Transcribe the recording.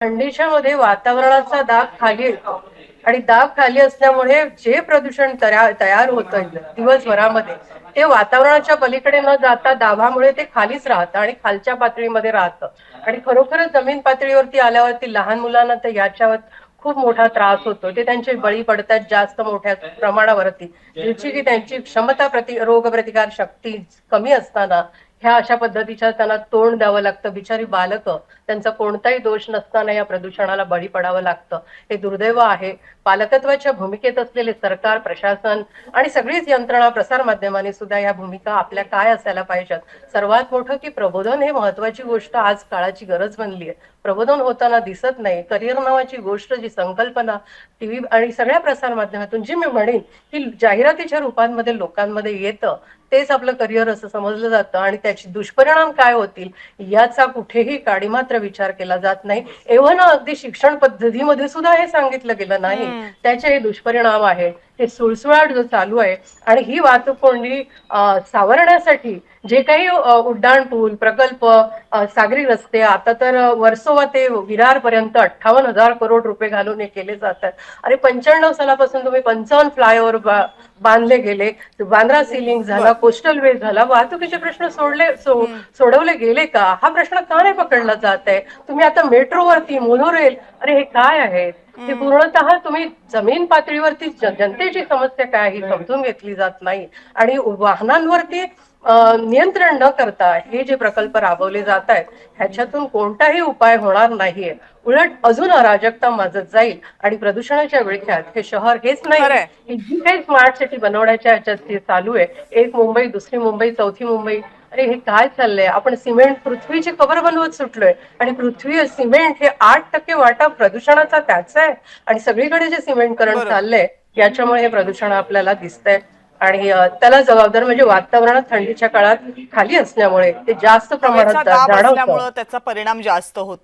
थंडीच्या मध्ये वातावरणाचा दाब खाली येतो आणि दाब खाली असल्यामुळे जे प्रदूषण तयार होतं दिवसभरामध्ये ते वातावरणाच्या पलीकडे न जाता दाबामुळे ते खालीच राहतं आणि खालच्या पातळीमध्ये राहतं आणि खरोखरच जमीन पातळीवरती आल्यावरती लहान मुलांना तर याच्यावर खूप मोठा त्रास होतो. ते त्यांचे बळी पडतात जास्त मोठ्या प्रमाणावरती, ज्याची की त्यांची क्षमता रोग प्रतिकार शक्ती कमी असताना ह्या अशा पद्धतीच्या त्यांना तोंड द्यावं लागतं. बिचारी बालकं, त्यांचा कोणताही दोष नसताना या प्रदूषणाला बळी पडावं लागतं. हे दुर्दैव आहे. पालकत्वाच्या भूमिकेत असलेले सरकार, प्रशासन आणि सगळीच यंत्रणा, प्रसार माध्यमांनी सुद्धा या भूमिका आपल्या काय असायला पाहिजेत. सर्वात मोठं की प्रबोधन हे महत्वाची गोष्ट आज काळाची गरज बनली आहे. प्रबोधन होताना दिसत नाही. करिअर नावाची गोष्ट, जी संकल्पना टीव्ही आणि सगळ्या प्रसार माध्यमातून जी मी म्हणेन की जाहिरातीच्या रूपांमध्ये लोकांमध्ये येतं, तेच आपलं करिअर असं समजलं जातं आणि त्याचे दुष्परिणाम काय होतील याचा कुठेही काडीमात्र विचार केला जात नाही. एव्हन अगदी शिक्षण पद्धतीमध्ये सुद्धा हे सांगितलं गेलं नाही. त्याचे हे दुष्परिणाम आहेत. हे सुळसुळाट जो चालू आहे आणि ही वाहतूक कोंडी सावरण्यासाठी जे काही उड्डाण पूल प्रकल्प, सागरी रस्ते, आता तर वर्सोवा ते विरार पर्यंत 58,000 करोड रुपये घालून हे केले जातात. अरे 95 सालापासून तुम्ही 55 फ्लायओव्हर बांधले गेले, बांद्रा सिलिंग झाला, कोस्टल वे झाला, वाहतुकीचे प्रश्न सोडवले गेले का? हा प्रश्न का नाही पकडला जात आहे? तुम्ही आता मेट्रोवरती मोनोरेल, अरे हे काय आहे? हे पूर्णतः तुम्ही जमीन पातळीवरती जनतेची समस्या काय ही समजून घेतली जात नाही आणि वाहनांवरती नियंत्रण न करता हे जे प्रकल्प राबवले जात आहेत ह्याच्यातून कोणताही उपाय होणार नाहीये. उलट अजून अराजकता माजत जाईल आणि प्रदूषणाच्या विळख्यात हे शहर हेच नाही की जी काही स्मार्ट सिटी बनवण्याच्या ह्याच्यात चालू आहे, एक मुंबई, दुसरी मुंबई, चौथी मुंबई, अरे हे काय चाललंय? आपण सिमेंट पृथ्वीची कबर बनवत सुटलोय आणि पृथ्वी सिमेंट हे 8% वाटा प्रदूषणाचा त्याचा आहे आणि सगळीकडे जे सिमेंटकरण चाललंय याच्यामुळे हे प्रदूषण आपल्याला दिसतंय आणि त्याला जबाबदार म्हणजे वातावरणात थंडीच्या काळात खाली असल्यामुळे ते जास्त प्रमाणात हवेचा दाब जाणवतं. असल्यामुळे त्याचा परिणाम जास्त होतो.